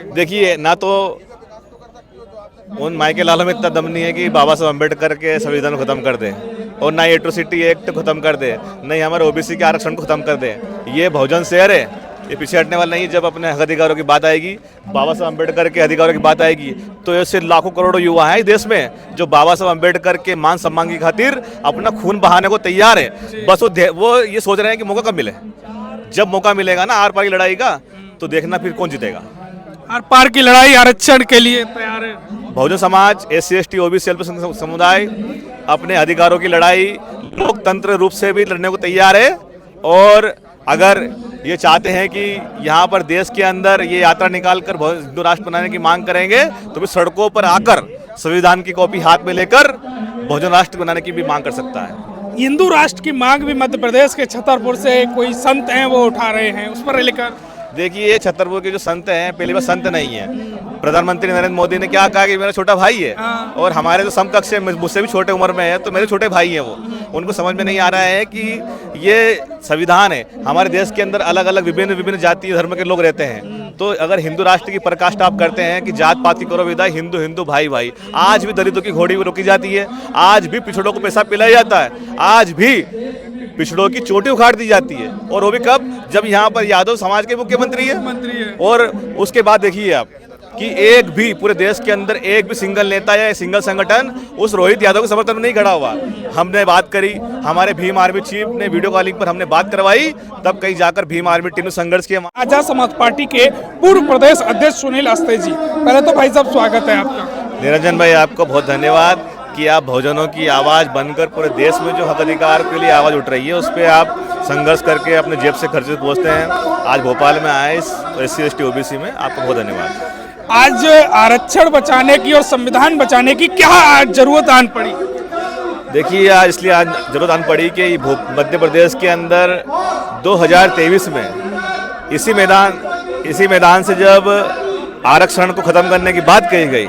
चाहोगे? देखिए, ना तो उन माइके लालों में इतना दम नहीं है कि बाबा साहब अम्बेडकर के संविधान को खत्म कर दे, और ना ही एट्रोसिटी एक्ट खत्म कर दे, ना ही हमारे ओबीसी के आरक्षण को खत्म कर दे। ये बहुजन शहर है, ये पीछे हटने वाला नहीं है। जब अपने हक अधिकारों की बात आएगी, बाबा साहब अम्बेडकर के अधिकारों की बात आएगी, तो ऐसे लाखों करोड़ों युवा हैं इस देश में जो बाबा साहब अम्बेडकर के मान सम्मान की खातिर अपना खून बहाने को तैयार है। बस वो ये सोच रहे हैं कि मौका कब मिले। जब मौका मिलेगा ना आर पार की लड़ाई का, तो देखना फिर कौन जीतेगा। आर पार की लड़ाई आरक्षण के लिए तैयार है। Bahujan Samaj, SC ST OBC अल्पसंख्यक समुदाय अपने अधिकारों की लड़ाई लोकतंत्र रूप से भी लड़ने को तैयार है। और अगर ये चाहते हैं कि यहाँ पर देश के अंदर ये यात्रा निकाल कर हिंदू राष्ट्र बनाने की मांग करेंगे, तो भी सड़कों पर आकर संविधान की कॉपी हाथ में लेकर बहुजन राष्ट्र बनाने की भी मांग कर सकता है। हिंदू राष्ट्र की मांग भी मध्य प्रदेश के छतरपुर से कोई संत हैं वो उठा रहे हैं, उस पर लेकर देखिए, छतरपुर के जो संत हैं, पहली बार संत नहीं है। प्रधानमंत्री नरेंद्र मोदी ने क्या कहा कि मेरा छोटा भाई है, और हमारे जो समकक्ष है, मुझसे भी छोटे उम्र में है, तो मेरे छोटे भाई हैं वो। उनको समझ में नहीं आ रहा है कि ये संविधान है, हमारे देश के अंदर अलग अलग विभिन्न जाति धर्म के लोग रहते हैं। तो अगर हिंदू राष्ट्र की पराकाष्ठा आप करते हैं कि जात पात की करो विदाई, हिंदू हिंदू भाई भाई, आज भी दलितों की घोड़ी रोकी जाती है, आज भी पिछड़ों को पैसा पिलाया जाता है, आज भी पिछड़ों की चोटी उखाड़ दी जाती है। और वो भी कब? जब यहाँ पर यादव समाज के मुख्यमंत्री है। और उसके बाद देखिए आप कि एक भी पूरे देश के अंदर एक भी सिंगल नेता या सिंगल संगठन उस रोहित यादव के समर्थन में नहीं खड़ा हुआ। हमने बात करी, हमारे भीम आर्मी चीफ ने वीडियो कॉलिंग पर हमने बात करवाई, तब कहीं जाकर भीम आर्मी टीम ने संघर्ष किया। आजाद समाज पार्टी के पूर्व प्रदेश अध्यक्ष सुनील अस्ते जी, पहले तो भाई साहब स्वागत है आपका। निरंजन भाई, आपको बहुत धन्यवाद कि आप बहुजनों की आवाज़ बनकर पूरे देश में जो हक अधिकार के लिए आवाज़ उठ रही है, उस पर आप संघर्ष करके अपने जेब से खर्चे पहुँचते हैं। आज भोपाल में आए इस SC ST OBC में, आपको बहुत धन्यवाद। आज आरक्षण बचाने की और संविधान बचाने की क्या आज जरूरत आन पड़ी? देखिए, आज इसलिए आज जरूरत आन पड़ी कि मध्य प्रदेश के अंदर 2023 में इसी मैदान से जब आरक्षण को खत्म करने की बात कही गई,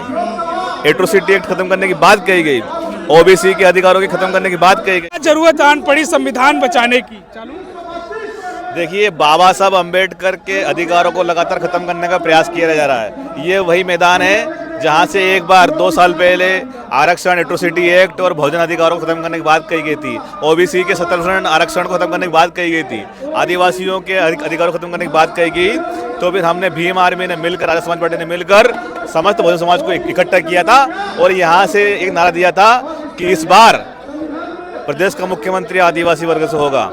एट्रोसिटी एक्ट खत्म करने की बात कही गई, OBC के अधिकारों की खत्म करने की बात कही गई, जरूरत आन पड़ी संविधान बचाने की। देखिए, बाबा साहब अम्बेडकर के अधिकारों को लगातार खत्म करने का प्रयास किया जा रहा है। ये वही मैदान है जहां से एक बार 2 साल पहले आरक्षण, एट्रोसिटी एक्ट और बहुजन अधिकारों को खत्म करने की बात कही गई थी। OBC के 70% आरक्षण को खत्म करने की बात कही गई थी। आदिवासियों के अधिकारों को खत्म करने की बात कही गई। तो फिर हमने भीम आर्मी ने मिलकर, आजाद समाज पार्टी ने मिलकर समस्त बहुजन समाज को इकट्ठा किया था, और यहाँ से एक नारा दिया था कि इस बार प्रदेश का मुख्यमंत्री आदिवासी वर्ग से होगा।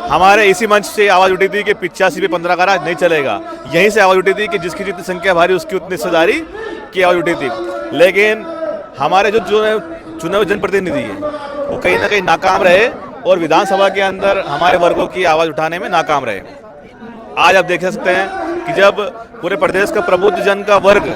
हमारे इसी मंच से आवाज़ उठी थी कि 85 पे 15 का राज नहीं चलेगा। यहीं से आवाज़ उठी थी कि जिसकी जितनी संख्या भारी उसकी उतनी हिस्सेदारी की आवाज़ उठी थी। लेकिन हमारे जो चुने हुए जनप्रतिनिधि हैं वो कहीं ना कहीं नाकाम रहे, और विधानसभा के अंदर हमारे वर्गों की आवाज़ उठाने में नाकाम रहे। आज आप देख सकते हैं कि जब पूरे प्रदेश का प्रबुद्ध जन का वर्ग,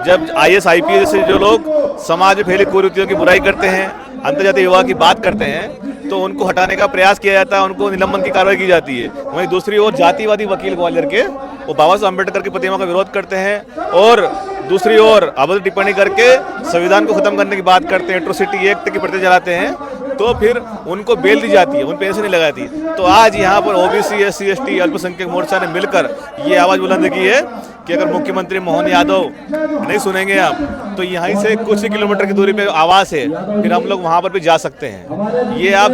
जब IAS IPS से जो लोग समाज में फैली कुरीतियों की बुराई करते हैं, अंतर्जातीय विवाह की बात करते हैं, तो उनको हटाने का प्रयास किया जाता है, उनको निलंबन की कार्रवाई की जाती है। वहीं दूसरी ओर जातिवादी वकील ग्वालियर के वो बाबा साहब अम्बेडकर की प्रतिमा का विरोध करते हैं, और दूसरी ओर अभद्र टिप्पणी करके संविधान को खत्म करने की बात करते हैं, एट्रोसिटी एक्ट की प्रति जलाते हैं, तो फिर उनको बेल दी जाती है, उन पेंशन नहीं लगाती। तो आज यहाँ पर OBC SC ST अल्पसंख्यक मोर्चा ने मिलकर ये आवाज़ बुलंद की है कि अगर मुख्यमंत्री मोहन यादव नहीं सुनेंगे आप, तो यहीं से कुछ ही किलोमीटर की दूरी पे आवाज़ है, फिर हम लोग वहाँ पर भी जा सकते हैं। ये आप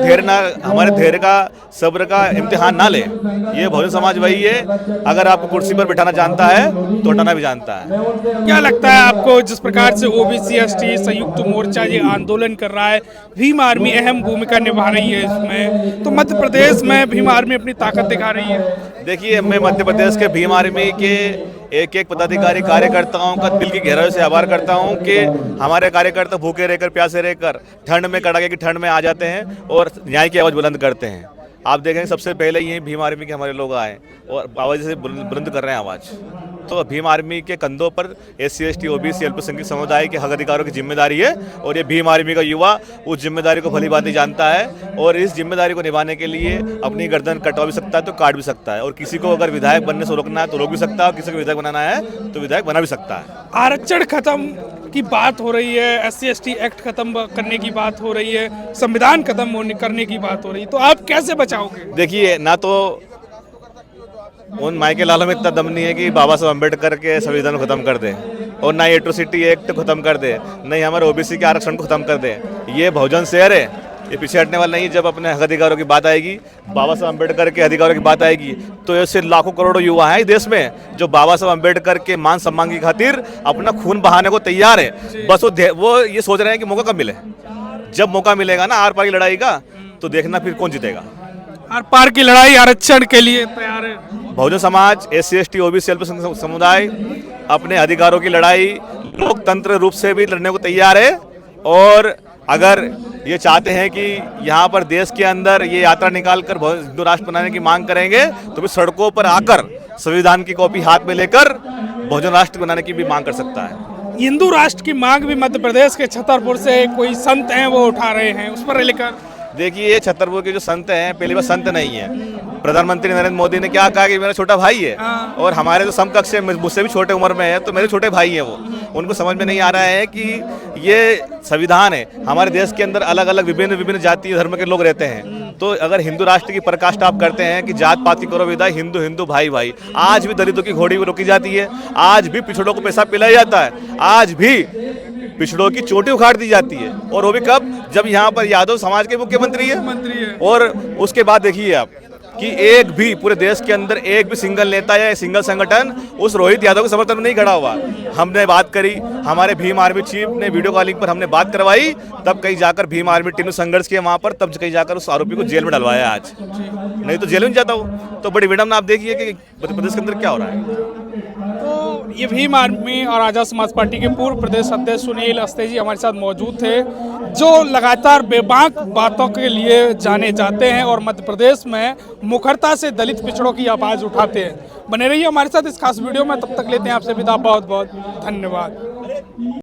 हमारे धैर्य का, सब्र का इम्तिहान ना लें। ये बहुजन समाज वही है, अगर आपको कुर्सी पर बिठाना जानता है तो हटाना भी जानता है। क्या लगता है आपको, जिस प्रकार से OBC ST संयुक्त मोर्चा ये आंदोलन कर रहा है, भीम आर्मी अहम भूमिका निभा रही है इसमें, तो मध्य प्रदेश में भीम आर्मी अपनी ताकत दिखा रही है? देखिए, मैं मध्य प्रदेश के भीम आर्मी के एक एक पदाधिकारी कार्यकर्ताओं का दिल की गहराई से आभार करता हूं कि हमारे कार्यकर्ता भूखे रहकर, प्यासे रहकर, ठंड में, कड़ाके की ठंड में आ जाते हैं और न्याय की आवाज़ बुलंद करते हैं। आप देखेंगे सबसे पहले ये भीम आर्मी के हमारे लोग आए और आवाज़ से बुलंद कर रहे हैं आवाज़। तो भीम आर्मी के कंधों पर SC ST OBC अल्पसंख्यक समुदाय के हक अधिकारों की जिम्मेदारी है, और ये भीम आर्मी का युवा उस जिम्मेदारी को भली भांति जानता है, और इस जिम्मेदारी को निभाने के लिए अपनी गर्दन कटवा भी सकता है तो काट भी सकता है, और किसी को अगर विधायक बनने से रोकना है तो रोक भी सकता है, और किसी को विधायक बनाना है तो विधायक बना भी सकता है। आरक्षण खत्म की बात हो रही है, SC ST एक्ट खत्म करने की बात हो रही है, संविधान खत्म करने की बात हो रही है, तो आप कैसे बचाओगे? देखिए, ना तो उन माइके लालों में इतना दम नहीं है कि बाबा साहब अम्बेडकर के संविधान को खत्म कर दें, और ना ही एट्रोसिटी एक्ट खत्म कर दे, नहीं हमारे ओबीसी के आरक्षण को खत्म कर दें। ये बहुजन शहर है, ये पीछे हटने वाला नहीं है। जब अपने हक अधिकारों की बात आएगी, बाबा साहब अम्बेडकर के अधिकारों की बात आएगी, तो ऐसे लाखों करोड़ों युवा हैं इस देश में जो बाबा साहब अम्बेडकर के मान सम्मान की खातिर अपना खून बहाने को तैयार है। बस वो ये सोच रहे हैं कि मौका कब मिले। जब मौका मिलेगा ना आर पार की लड़ाई का, तो देखना फिर कौन जीतेगा। आर पार की लड़ाई आरक्षण के लिए तैयार है। बहुजन समाज, SC/ST OBC अल्पसंख्यक समुदाय अपने अधिकारों की लड़ाई लोकतंत्र रूप से भी लड़ने को तैयार है। और अगर ये चाहते हैं कि यहाँ पर देश के अंदर ये यात्रा निकाल कर हिंदू राष्ट्र बनाने की मांग करेंगे, तो भी सड़कों पर आकर संविधान की कॉपी हाथ में लेकर बहुजन राष्ट्र बनाने की भी मांग कर सकता है। हिंदू राष्ट्र की मांग भी मध्य प्रदेश के छतरपुर से कोई संत हैं वो उठा रहे हैं, उस पर लेकर देखिए, छतरपुर के जो संत हैं, पहली बार संत नहीं है। प्रधानमंत्री नरेंद्र मोदी ने क्या कहा कि मेरा छोटा भाई है, और हमारे जो समकक्ष है, मुझसे भी छोटे उम्र में है, तो मेरे छोटे भाई हैं वो। उनको समझ में नहीं आ रहा है कि ये संविधान है, हमारे देश के अंदर अलग अलग विभिन्न जाति धर्म के लोग रहते हैं। तो अगर हिंदू राष्ट्र की पराकाष्ठा आप करते हैं कि जात पात की करो विदाई, हिंदू हिंदू भाई भाई, आज भी दलितों की घोड़ी रोकी जाती है, आज भी पिछड़ों को पैसा पिलाया जाता है, आज भी पिछड़ों की चोटी उखाड़ दी जाती है। और वो भी कब? जब यहाँ पर यादव समाज के मुख्यमंत्री है। और उसके बाद देखिए आप कि एक भी पूरे देश के अंदर एक भी सिंगल नेता या सिंगल संगठन उस रोहित यादव के समर्थन में नहीं खड़ा हुआ। हमने बात करी, हमारे भीम आर्मी चीफ ने वीडियो कॉलिंग पर हमने बात करवाई, तब कहीं जाकर भीम आर्मी टीम ने संघर्ष किया वहां पर, तब कहीं जाकर उस आरोपी को जेल में डलवाया आज, नहीं तो जेल में जाता वो। तो बड़ी विडम्बना आप देखिए कि मध्य प्रदेश के अंदर क्या हो रहा है। तो ये भीम आर्मी और आजाद समाज पार्टी के पूर्व प्रदेश अध्यक्ष सुनील अस्ते जी हमारे साथ मौजूद थे, जो लगातार बेबाक बातों के लिए जाने जाते हैं और मध्य प्रदेश में मुखरता से दलित पिछड़ों की आवाज़ उठाते हैं। बने रहिए हमारे साथ इस खास वीडियो में, तब तक लेते हैं आपसे विदा। बहुत बहुत धन्यवाद।